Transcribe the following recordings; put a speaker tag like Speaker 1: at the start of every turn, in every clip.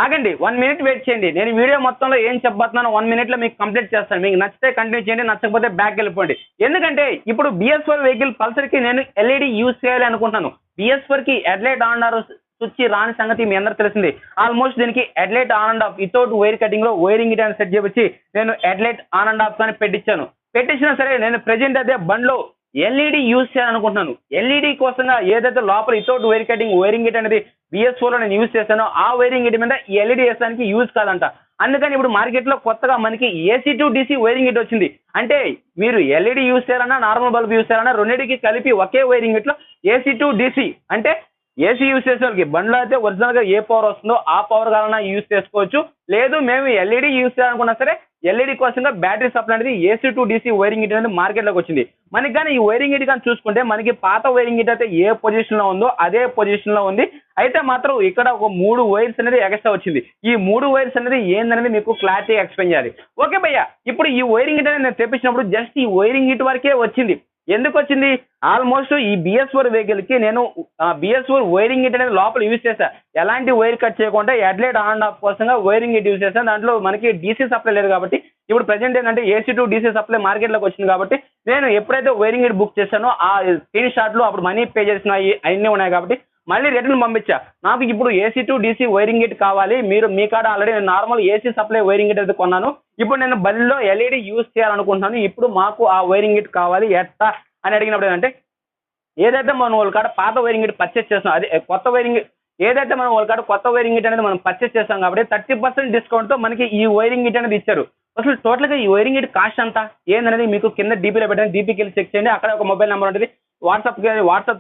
Speaker 1: ఆగండి 1 minute wait చేయండి. నేను వీడియో మొత్తంలో ఏం చెప్పబోతున్నానో 1 మినిట్లో మీకు కంప్లీట్ చేస్తాను. మీకు నచ్చితే కంటిన్యూ చేయండి, నచ్చకపోతే బ్యాక్ వెళ్ళిపోండి. ఎందుకంటే ఇప్పుడు BS4 వెహికల్ పల్సర్కి నేను LED యూజ్ చేయాలి అనుకుంటున్నాను. BS4కి హెడ్లైట్ ఆన్ ఆర్ స్విచ్ రాని సంగతి మీ అందరికి తెలిసింది. ఆల్మోస్ట్ దీనికి headlight on and of without wire cutting లో వైరింగ్ ఇట్ అని సెట్ చేపించి నేను హెడ్లైట్ ఆన్ అండ్ ఆఫ్ అని పెట్టించినా సరే నేను ప్రెజెంట్ అదే బండ్లో LED యూజ్ చేయాలనుకుంటున్నాను. LED కోసంగా ఏదైతే లోపల without wire cutting wiring it అనేది BS4 లో నేను యూజ్ చేశానో ఆ వైరింగ్ ఇట్ మీద ఈ LED వేసడానికి యూజ్ కాదంట. అందుకని ఇప్పుడు మార్కెట్ లో కొత్తగా మనకి AC to DC wiring it వచ్చింది. అంటే మీరు LED యూజ్ చేయాలన్నా నార్మల్ బల్బ్ యూజ్ చేయాలన్నా రెండింటికి కలిపి ఒకే వైరింగ్ ఇట్ లో AC to DC అంటే ఏసీ యూజ్ చేసే వాళ్ళకి బండ్లో అయితే ఒరిజినల్ గా ఏ పవర్ వస్తుందో ఆ పవర్ కావాలన్నా యూజ్ చేసుకోవచ్చు. లేదు మేము LED యూజ్ చేయాలనుకున్నా సరే LED కోసంగా బ్యాటరీ సప్లై అనేది AC to DC wiring it అనేది మార్కెట్ లోకి వచ్చింది. మనకి కానీ ఈ వైరింగ్ ఇట్ కానీ చూసుకుంటే మనకి పాత వైరింగ్ ఇట్ అయితే ఏ పొజిషన్ లో ఉందో అదే పొజిషన్ లో ఉంది. అయితే మాత్రం ఇక్కడ ఒక 3 వైర్స్ అనేది ఎక్స్ట్రా వచ్చింది. ఈ 3 వైర్స్ అనేది ఏందనేది మీకు క్లారిటీ ఎక్స్ప్లెయిన్ చేయాలి. ఓకే భయ్య, ఇప్పుడు ఈ వైరింగ్ ఇట్ అనేది నేను తెప్పించినప్పుడు జస్ట్ ఈ వైరింగ్ ఇట్ వరకే వచ్చింది. ఎందుకు వచ్చింది? ఆల్మోస్ట్ ఈ BS4 వెహికల్ కి నేను BS4 వైరింగ్ ఇట్ అనేది లోపల యూజ్ చేశా. ఎలాంటి వైర్ కట్ చేయకుండా హెడ్లైట్ ఆన్ అండ్ ఆఫ్ కోసంగా వైరింగ్ ఇట్ యూజ్ చేశాను. దాంట్లో మనకి DC సప్లై లేదు కాబట్టి ఇప్పుడు ప్రెజెంట్ ఏంటంటే AC to DC supply market లోకి వచ్చింది. కాబట్టి నేను ఎప్పుడైతే వైరింగ్ ఇట్ బుక్ చేశానో ఆ స్క్రీన్ షాట్ లో అప్పుడు మనీ పే చేసిన అన్నీ ఉన్నాయి కాబట్టి మళ్ళీ రిటర్న్ పంపించా. నాకు ఇప్పుడు AC to DC wiring it కావాలి. మీరు మీ కాడ already normal AC supply wiring it అయితే కొన్నాను. ఇప్పుడు నేను బల్లో LED యూజ్ చేయాలనుకుంటున్నాను. ఇప్పుడు మాకు ఆ వైరింగ్ ఇట్ కావాలి ఎట్లా అని అడిగినప్పుడు ఏంటంటే ఏదైతే మనం వాళ్ళ కాడ పాత వైరింగ్ ఇట్ పర్చేస్ చేస్తాం అదే కొత్త వైరింగ్ ఏదైతే మనం వాళ్ళ కాడ కొత్త వైరింగ్ ఇట్ అనేది మనం పర్చేస్ చేస్తాం కాబట్టి 30% డిస్కౌంట్ తో మనకి ఈ వైరింగ్ ఇట్ అనేది ఇచ్చారు. అసలు టోటల్ గా ఈ వైరింగ్ ఇట్ కాస్ట్ అంతా ఏందనేది మీకు కింద DPలో పెట్టండి. DPకి వెళ్ళి చెక్ చేయండి. అక్కడ ఒక మొబైల్ నెంబర్ ఉంటుంది. వాట్సాప్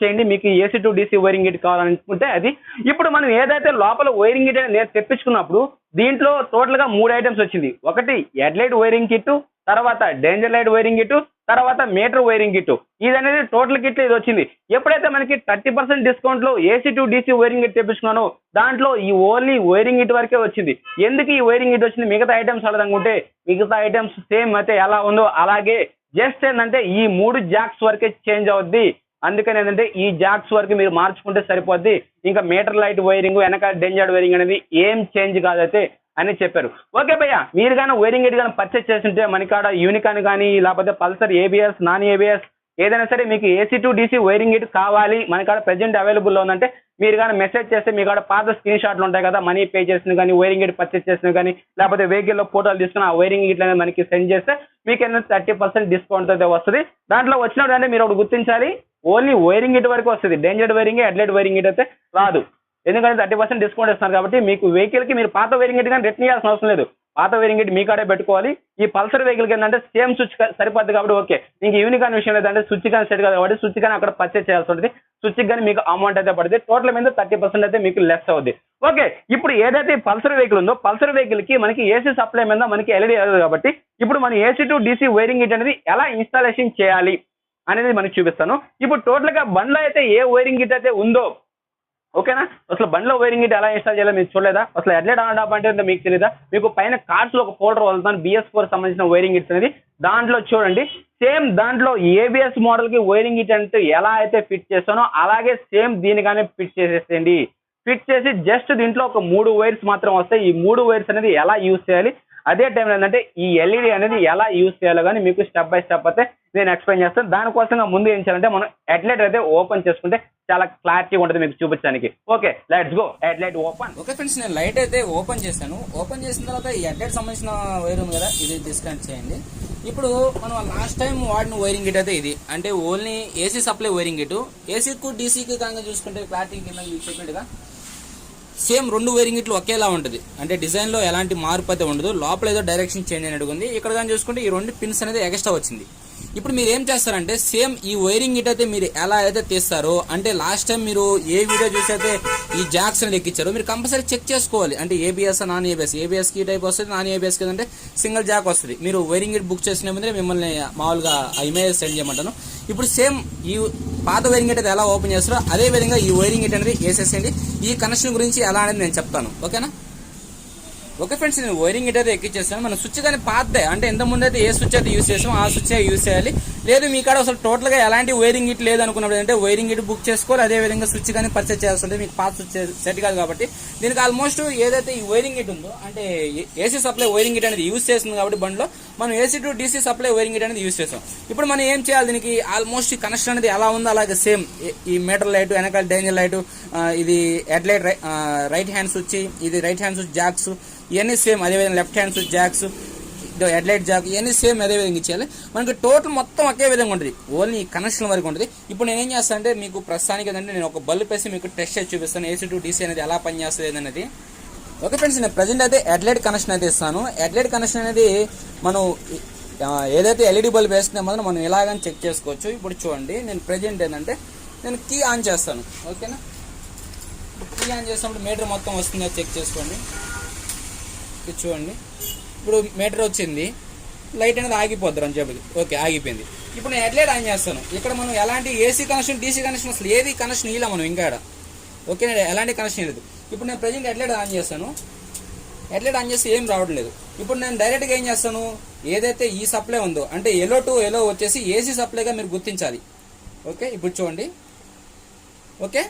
Speaker 1: చేయండి. మీకు AC to DC wiring it కావాలనుకుంటే అది. ఇప్పుడు మనం ఏదైతే లోపల వైరింగ్ ఇట్ నేను తెప్పించుకున్నప్పుడు దీంట్లో టోటల్ గా 3 ఐటమ్స్ వచ్చింది. ఒకటి హెడ్లైట్ వైరింగ్ కిట్, తర్వాత డేంజర్ లైట్ వైరింగ్ కిట్, తర్వాత మీటర్ వైరింగ్ కిట్. ఇది అనేది టోటల్ కిట్ ఇది వచ్చింది. ఎప్పుడైతే మనకి 30% డిస్కౌంట్ లో AC to DC wiring kit తెప్పించుకున్నానో దాంట్లో ఈ ఓన్లీ వైరింగ్ ఇట్ వరకే వచ్చింది. ఎందుకు ఈ వైరింగ్ ఇట్ వచ్చింది? మిగతా ఐటమ్స్ అడగనుకుంటే మిగతా ఐటమ్స్ సేమ్ అయితే ఎలా ఉందో అలాగే జస్ట్ ఏంటంటే ఈ 3 జాక్స్ వరకే చేంజ్ అవుద్ది. అందుకని ఏంటంటే ఈ జాక్స్ వరకు మీరు మార్చుకుంటే సరిపోద్ది. ఇంకా మీటర్ లైట్ వైరింగ్ వెనక డేంజర్ వైరింగ్ అనేది ఏం చేంజ్ కాదైతే అని చెప్పారు. ఓకే భయ్య, మీరు కానీ వైరింగ్ ఇట్ కానీ పర్చేస్ చేస్తుంటే మనకాడ యూనికాన్ కానీ లేకపోతే పల్సర్ ABS నాన్ ABS ఏదైనా సరే మీకు AC to DC wiring it కావాలి మనకాడ ప్రెజెంట్ అవైలబుల్లో ఉందంటే మీరు కానీ మెసేజ్ చేస్తే మీ కాడ పాత స్క్రీన్ షాట్లు ఉంటాయి కదా, మనీ పే చేసిన కానీ వైరింగ్ ఇట్ పర్చేస్ చేసిన కానీ లేకపోతే వెహికల్లో ఫోటోలు తీసుకుని ఆ వైరింగ్ ఇట్ అనేది మనకి సెండ్ చేస్తే మీకు ఏంటంటే 30% డిస్కౌంట్ అయితే వస్తుంది. దాంట్లో వచ్చినప్పుడు అంటే మీరు ఒకటి గుర్తించాలి, ఓన్లీ వైరింగ్ ఇట్ వరకు వస్తుంది. Danger wiring headlight wiring it అయితే రాదు. ఎందుకంటే 30% డిస్కౌంట్ ఇస్తున్నారు కాబట్టి మీకు వెహికల్ కి మీరు పాత వైరింగ్ ఇట్ కానీ రిటర్న్ చేయాల్సిన అవసరం లేదు. పాత వైరింగ్ ఇట్ మీ కాడే పెట్టుకోవాలి. ఈ పల్సర్ వెహికల్ కి ఏంటంటే సేమ్ స్విచ్ సరిపోద్ది కాబట్టి ఓకే. ఇంక యూనికాన్ విషయం లేదంటే స్విచ్ కానీ సెట్ కాదు కాబట్టి స్విచ్ కానీ అక్కడ పర్చేస్ చేయాల్సి ఉంటుంది. స్విచ్ కానీ మీకు అమౌంట్ అయితే పడుతుంది. టోటల్ మీద 30% అయితే మీకు లెస్ అవుద్ది. ఓకే, ఇప్పుడు ఏదైతే పల్సర్ వెహికల్ ఉందో పల్సర్ వెహికల్ కి మనకి AC సప్లై మీద మనకి LED కాబట్టి ఇప్పుడు మనం AC to DC wiring it అనేది ఎలా ఇన్స్టాలేషన్ చేయాలి అనేది మనకి చూపిస్తాను. ఇప్పుడు టోటల్ గా బండ్లో అయితే ఏ వైరింగ్ ఇట్ అయితే ఉందో ఓకేనా, అసలు బండ్లో వైరింగ్ ఇట్ ఎలా ఇన్స్టాల్ చేయాలో మీరు చూడలేదా? అసలు హెడ్లైట్ ఆన్ ఆఫ్ అంటే మీకు తెలియదా? మీకు పైన కార్డ్స్ లో ఒక ఫోల్డర్ వదులుతాను BS4 సంబంధించిన వైరింగ్ ఇట్స్ అనేది. దాంట్లో చూడండి సేమ్ దాంట్లో ABS మోడల్ కి వైరింగ్ ఇట్ అంటే ఎలా అయితే ఫిట్ చేస్తానో అలాగే సేమ్ దీనిగానే ఫిట్ చేసేసేయండి. ఫిట్ చేసి జస్ట్ దీంట్లో ఒక 3 వైర్స్ మాత్రం వస్తాయి. ఈ 3 వైర్స్ అనేది ఎలా యూజ్ చేయాలి, అదే టైంలో ఏంటంటే ఈ LED అనేది ఎలా యూజ్ చేయాలో కానీ మీకు స్టెప్ బై స్టెప్ అయితే నేను ఎక్స్ప్లెయిన్ చేస్తాను. దానికోసంగా ముందు ఏం చేయాలంటే మనం హెడ్లైట్ అయితే ఓపెన్ చేసుకుంటే చాలా క్లారిటీ ఉంటుంది మీకు చూపించడానికి. Okay, let's go. Headlight open.
Speaker 2: Okay friends, నేను లైట్ అయితే ఓపెన్ చేశాను. ఓపెన్ చేసిన తర్వాత ఈ హెడ్లైట్ సంబంధించిన వైర్ ఉంది కదా, ఇది డిస్కనెక్ట్ చేయండి. ఇప్పుడు మనం లాస్ట్ టైం వాడిన వైరింగ్ ఇట్ అయితే ఇది అంటే ఓన్లీ AC సప్లై వైరింగ్ ఇటు. ఏసీకు DCకి కనుక చూసుకుంటే క్లారిటీ కింద చెప్పినట్టుగా సేమ్ 2 వైరింగ్ ఇట్లు ఒకేలా ఉంటుంది. అంటే డిజైన్ లో ఎలాంటి మార్పు అయితే ఉండదు. లోపల ఏదో డైరెక్షన్ చేంజ్ అయినట్టుగా ఉంది. ఇక్కడ కానీ చూసుకుంటే ఈ 2 పిన్స్ అనేది ఎక్స్ట్రా వచ్చింది. ఇప్పుడు మీరు ఏం చేస్తారంటే సేమ్ ఈ వైరింగ్ ఇట్ అయితే మీరు ఎలా అయితే తీస్తారో అంటే లాస్ట్ టైం మీరు ఏ వీడియో చూసి అయితే ఈ జాక్స్ అనేది ఎక్కించారో మీరు కంపల్సరీ చెక్ చేసుకోవాలి. అంటే ABS నాన్ ABS కి టైప్ వస్తుంది, నాన్ ABS కి అంటే సింగిల్ జాక్ వస్తుంది. మీరు వైరింగ్ ఇట్ బుక్ చేసిన ముందే మిమ్మల్ని మామూలుగా ఇమేజ్ సెండ్ చేయమంటాను. ఇప్పుడు సేమ్ ఈ పాత వైరింగ్ ఇట్ అయితే ఎలా ఓపెన్ చేస్తారో అదే విధంగా ఈ వైరింగ్ ఇట్ అనేది వేసేసేయండి. ఈ కనెక్షన్ గురించి ఎలా అనేది నేను చెప్తాను. ఓకేనా? ఓకే ఫ్రెండ్స్, నేను వైరింగ్ గిట్ అయితే ఎక్కించేస్తాను. మన స్విచ్ కానీ పాతదే, అంటే ఎంత ముందు అయితే ఏ స్విచ్ అయితే యూస్ చేసామో ఆ స్విచ్ యూస్ చేయాలి. లేదు మీ కాడ అసలు టోటల్ గా ఎలాంటి వైరింగ్ గిట్ లేదు అనుకున్నప్పుడు అంటే వైరింగ్ గిట్ బుక్ చేసుకోవాలి. అదే విధంగా స్విచ్ కానీ పర్చేస్ చేయాల్సి ఉంటుంది. మీకు పాత స్విచ్ సెట్ కాదు కాబట్టి దీనికి ఆల్మోస్ట్ ఏదైతే ఈ వైరింగ్ గిట్ ఉందో అంటే ఏసీ సప్లై వైరింగ్ గిట్ అనేది యూస్ చేస్తుంది కాబట్టి బండిలో మనం AC to DC supply wiring Git అనేది యూస్ చేస్తాం. ఇప్పుడు మనం ఏం చేయాలి, దీనికి ఆల్మోస్ట్ ఈ కనెక్షన్ అనేది ఎలా ఉందో అలాగే సేమ్ ఈ మీటర్ లైట్, వెనకాల డేంజర్ లైట్, ఇది head light, right hand switch, ఇది రైట్ హ్యాండ్ స్విచ్ జాక్స్, ఇవన్నీ సేమ్. అదేవిధంగా left hand switch jacks, head light jack, ఇవన్నీ సేమ్ అదే విధంగా ఇచ్చేయాలి. మనకి టోటల్ మొత్తం ఒకే విధంగా ఉంటుంది, ఓన్లీ కనెక్షన్ వరకు ఉంటుంది. ఇప్పుడు నేనేం చేస్తాను అంటే మీకు ప్రస్తుతానికి ఏంటంటే నేను ఒక బల్బ్ వేసి మీకు టెస్ట్ చేసి చూపిస్తాను ఏసీ టు డీసీ అనేది ఎలా పనిచేస్తుంది అనేది. ఓకే ఫ్రెండ్స్, నేను ప్రజెంట్ అయితే హెడ్ లైట్ కనెక్షన్ అయితే ఇస్తాను. హెడ్ లైట్ కనెక్షన్ అనేది మనం ఏదైతే ఎల్ఈడి బల్బ్ వేసుకునే మాత్రం మనం ఇలాగని చెక్ చేసుకోవచ్చు. ఇప్పుడు చూడండి, నేను ప్రజెంట్ ఏంటంటే నేను కీ ఆన్ చేస్తాను. ఓకేనా, కీ ఆన్ చేసినప్పుడు మీటర్ మొత్తం వస్తుందో చెక్ చేసుకోండి. ఇది చూడండి, ఇప్పుడు మీటర్ వచ్చింది, లైట్ అనేది ఆగిపోద్దారు అని చెప్పి. ఓకే, ఆగిపోయింది. ఇప్పుడు నేను హెడ్ లైట్ ఆన్ చేస్తాను. ఇక్కడ మనం ఎలాంటి ఏసీ కనెక్షన్, డీసీ కనెక్షన్ అసలు ఏది కనెక్షన్ ఇలా మనం ఇంకా ఓకే, ఎలాంటి కనెక్షన్ లేదు. ఇప్పుడు నేను ప్రజెంట్ హెడ్ లైట్ ఆన్ చేస్తాను. హెడ్ లైట్ ఆన్ చేస్తే ఏం రావట్లేదు. ఇప్పుడు నేను డైరెక్ట్గా ఏం చేస్తాను, ఏదైతే ఈ సప్లై ఉందో అంటే ఎలో టు ఎలో వచ్చేసి ఏసీ సప్లైగా మీరు గుర్తించాలి. ఓకే, ఇప్పుడు చూడండి. ఓకే,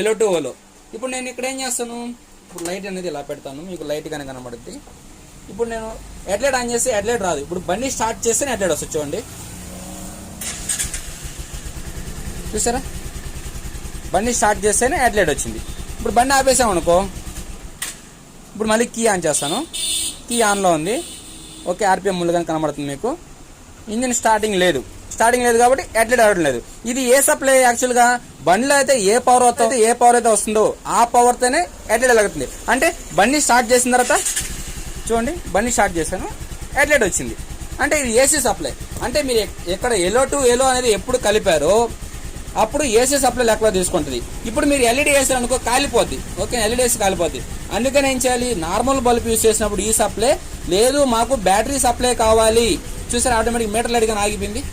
Speaker 2: ఎలో టు ఓలో. ఇప్పుడు నేను ఇక్కడ ఏం చేస్తాను, ఇప్పుడు లైట్ అనేది ఇలా పెడతాను, మీకు లైట్ కానీ కనబడుద్ది. ఇప్పుడు నేను హెడ్ లైట్ ఆన్ చేస్తే హెడ్ లైట్ రాదు. ఇప్పుడు బండి స్టార్ట్ చేస్తే హెడ్ లైట్ వస్తుంది. చూడండి, చూసారా, బండి స్టార్ట్ చేస్తేనే హెడ్ లైట్ వచ్చింది. ఇప్పుడు బండి ఆపేసామనుకో, ఇప్పుడు మళ్ళీ కీ ఆన్ చేస్తాను. కీ ఆన్లో ఉంది. ఓకే, ఆర్పిఎం ముందు కానీ కనబడుతుంది మీకు. ఇంజిన్ స్టార్టింగ్ లేదు కాబట్టి హెడ్ లైట్ అవడం లేదు. ఇది ఏ సప్లై యాక్చువల్గా బండిలో అయితే ఏ పవర్ అయితే వస్తుందో ఆ పవర్తోనే హెడ్ లైట్ వెలుగుతుంది. అంటే బండి స్టార్ట్ చేసిన తర్వాత చూడండి, బండి స్టార్ట్ చేశాను, హెడ్ లైట్ వచ్చింది. అంటే ఇది ఏసీ సప్లై. అంటే మీరు ఎక్కడ ఎలో టు ఎలో అనేది ఎప్పుడు కలిపారో అప్పుడు ఏసీ సప్లై లెక్కలో తీసుకుంటుంది. ఇప్పుడు మీరు ఎల్ఈడి వేసారు అనుకో, కాలిపోద్ది. ఓకే, ఎల్ఈడి వేసి కాలిపోద్ది. అందుకని ఏం చేయాలి, నార్మల్ బల్బ్ యూజ్ చేసినప్పుడు ఈ సప్లై లేదు, మాకు బ్యాటరీ సప్లై కావాలి. చూసారు, ఆటోమేటిక్ మీటర్ లైట్ కానీ ఆగిపోయింది.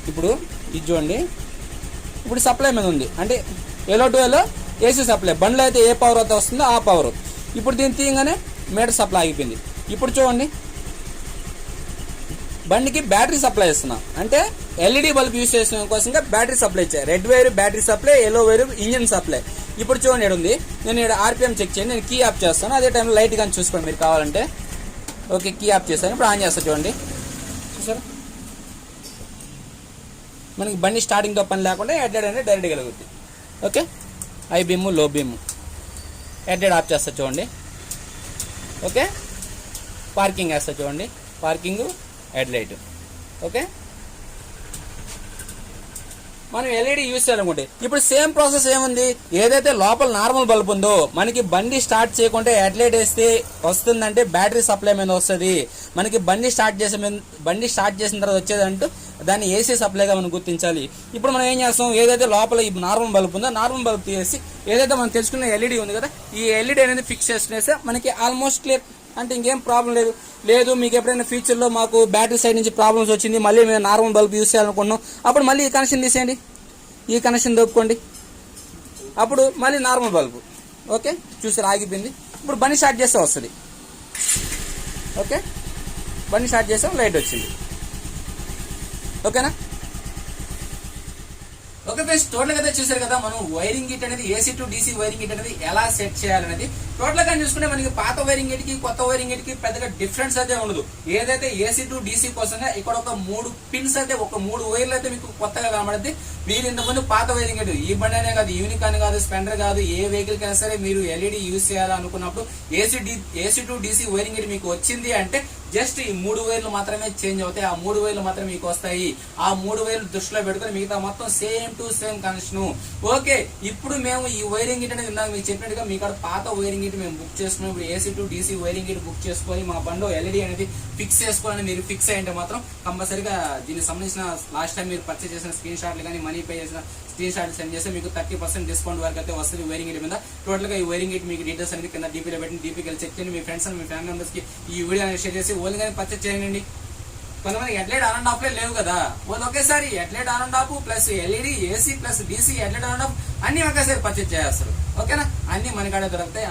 Speaker 2: ఇప్పుడు ఇది చూడండి, ఇప్పుడు సప్లై మీద ఉంది. అంటే ఎలో టు ఎలో ఏసీ సప్లై, బండ్లో అయితే ఏ పవర్ అయితే వస్తుందో ఆ పవర్. ఇప్పుడు దీన్ని తీయగానే మీటర్ సప్లై ఆగిపోయింది. ఇప్పుడు చూడండి, బండికి బ్యాటరీ సప్లై ఇస్తున్నా. అంటే ఎల్ఈడి బల్బ్ యూస్ చేసిన కోసంగా బ్యాటరీ సప్లై ఇచ్చాయి. Red wire battery supply, yellow wire engine supply. ఇప్పుడు చూడండి, ఇక్కడ ఉంది. నేను ఇక్కడ ఆర్పిఎం చెక్ చేయండి, నేను కీ ఆఫ్ చేస్తాను. అదే టైంలో లైట్ కానీ చూసుకోండి మీరు కావాలంటే. ఓకే, కీ ఆఫ్ చేస్తాను. ఇప్పుడు ఆన్ చేస్తాను. చూడండి, చూసారా, మనకి బండి స్టార్టింగ్తో పని లేకుండా హెడ్ లైట్ అనేది డైరెక్ట్గా వెలుగుతుంది. ఓకే, హై బీమ్, లో బీమ్, హెడ్ లైట్ ఆఫ్ చేస్తా. చూడండి, ఓకే, పార్కింగ్ వేస్తా. చూడండి, పార్కింగ్, హెడ్ లైట్. ఓకే, మనం ఎల్ఈడి యూజ్ చేయాలనుకుంటే ఇప్పుడు సేమ్ ప్రాసెస్ ఏముంది, ఏదైతే లోపల నార్మల్ బల్బ్ ఉందో మనకి బండి స్టార్ట్ చేయకుంటే హెడ్ లైట్ వేస్తే వస్తుందంటే బ్యాటరీ సప్లై మీద వస్తుంది. మనకి బండి స్టార్ట్ చేసిన తర్వాత వచ్చేదంటూ దాన్ని ఏసీ సప్లైగా మనం గుర్తించాలి. ఇప్పుడు మనం ఏం చేస్తాం, ఏదైతే లోపల ఈ నార్మల్ బల్బ్ ఉందో నార్మల్ బల్బ్ తీసేసి ఏదైతే మనం తెలుసుకున్న ఎల్ఈడి ఉంది కదా, ఈ ఎల్ఈడి అనేది ఫిక్స్ చేస్తే మనకి ఆల్మోస్ట్ క్లియర్. అంటే ఇంకేం ప్రాబ్లం లేదు. మీకు ఎప్పుడైనా ఫ్యూచర్లో మాకు బ్యాటరీ సైడ్ నుంచి ప్రాబ్లమ్స్ వచ్చింది, మళ్ళీ మేము నార్మల్ బల్బ్ యూస్ చేయాలనుకున్నాం, అప్పుడు మళ్ళీ ఈ కనెక్షన్ తీసేయండి, ఈ కనెక్షన్ దొప్పుకోండి, అప్పుడు మళ్ళీ నార్మల్ బల్బు. ఓకే, చూసారు, ఆగిపోయింది. ఇప్పుడు బండి స్టార్ట్ చేస్తే వస్తుంది. ఓకే, బండి స్టార్ట్ చేస్తాం, లైట్ వచ్చింది. ఓకేనా. ఓకే ఫ్రెండ్స్, టోటల్ గా చూసారు కదా మనం వైరింగ్ గిట్ అనేది AC to DC wiring Git అనేది ఎలా సెట్ చేయాలనేది. టోటల్ గా చూసుకుంటే మనకి పాత వైరింగ్ గిట్ కి కొత్త వైరింగ్ గిట్ కి పెద్దగా డిఫరెన్స్ అయితే ఉండదు. ఏదైతే ఏసీ టు డీసీ కోసంగా ఇక్కడ ఒక 3 పిన్స్ అయితే, ఒక 3 వైర్లు అయితే మీకు కొత్తగా కనబడుతుంది. మీరు ఇంతకుముందు పాత వైరింగ్ గిట్, ఈ బండి అనే కాదు, యూనిక్ అని కాదు, స్పెండర్ కాదు, ఏ వెహికల్ కైనా సరే మీరు ఎల్ఈడి యూజ్ చేయాలనుకున్నప్పుడు AC to DC wiring Git మీకు వచ్చింది అంటే జస్ట్ ఈ 3 వైర్లు మాత్రమే చేంజ్ అవుతాయి. ఆ 3 వైర్లు మాత్రమే మీకు వస్తాయి. ఆ 3 వైర్లు దృష్టిలో పెట్టుకుని మిగతా మొత్తం same to same connection. Okay, ఇప్పుడు మేము ఈ వైరింగ్ గిట్ అనేది ఇందాక మీకు చెప్పినట్టుగా మీ కాడ పాత వైరింగ్ గిట్ మేము బుక్ చేసుకున్నాం. ఇప్పుడు AC to DC wiring Git book చేసుకొని మా బండిలో ఎల్ఈడి అనేది ఫిక్స్ చేసుకోవాలని మీరు ఫిక్స్ అయ్యంటే మాత్రం కంపల్సరీగా దీనికి సంబంధించిన లాస్ట్ టైం మీరు పర్చేస్ చేసిన స్క్రీన్ షాట్లు కానీ మనీ పే చేసిన స్క్రీన్ షాట్ సెండ్ చేస్తే మీకు 30% డిస్కౌంట్ వరకు అయితే వస్తుంది వైరింగ్ గిట్ మీద. టోటల్ గా ఈ వైరింగ్ గిట్ మీకు డీటెయిల్స్ అనేది కింద డీపీలో పెట్టి డీపీకి వెళ్ళి చెక్ చేయండి. మీ ఫ్రెండ్స్ అండ్ మీ ఫ్యామిలీ మెంబర్స్ కి ఈ వీడియో అనేది షేర్ చేసి ఓన్లీ కానీ పర్చేస్ చేయండి. కొంతమంది head light on and of లేవు కదా, వాళ్ళు ఒకేసారి head light on and of plus LED, AC plus DC, head light on and of అన్ని ఒకేసారి పర్చేస్ చేస్తారు. ఓకేనా, అన్ని మన కాడే దొరుకుతాయి.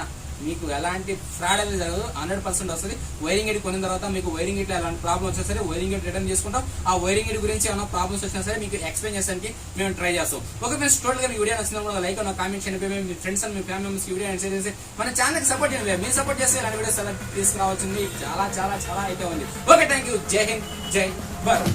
Speaker 2: మీకు ఎలాంటి ఫ్రాడ్ అనేది జరగదు, 100% వస్తుంది. వైరింగ్ కిట్ కొనిన తర్వాత మీకు వైరింగ్ కిట్ ఎలాంటి ప్రాబ్లమ్ వచ్చినా సరే వైరింగ్ కిట్ రిటర్న్ చేసుకుంటాం. ఆ వైరింగ్ కిట్ గురించి ఏమైనా ప్రాబ్లమ్స్ వచ్చినా సరే మీకు ఎక్స్ప్లెయిన్ చేయడానికి మేము ట్రై చేస్తాం. ఓకే ఫ్రెండ్స్, టోటల్ గా మీ వీడియో నచ్చిన కూడా లైక్ అన్న కామెంట్ చేయండి. మీ ఫ్రెండ్స్ అండ్ మీ ఫ్యామిలీ మెంబర్స్ వీడియో షేర్ చేసి మన ఛానల్ కి సపోర్ట్ చేయండి. మీరు సపోర్ట్ చేస్తే ఇలాంటి వీడియోస్ తీసుకురావాల్సింది చాలా చాలా చాలా అయితే ఉంది. Okay, thank you. జై హింద్, జై భారత్.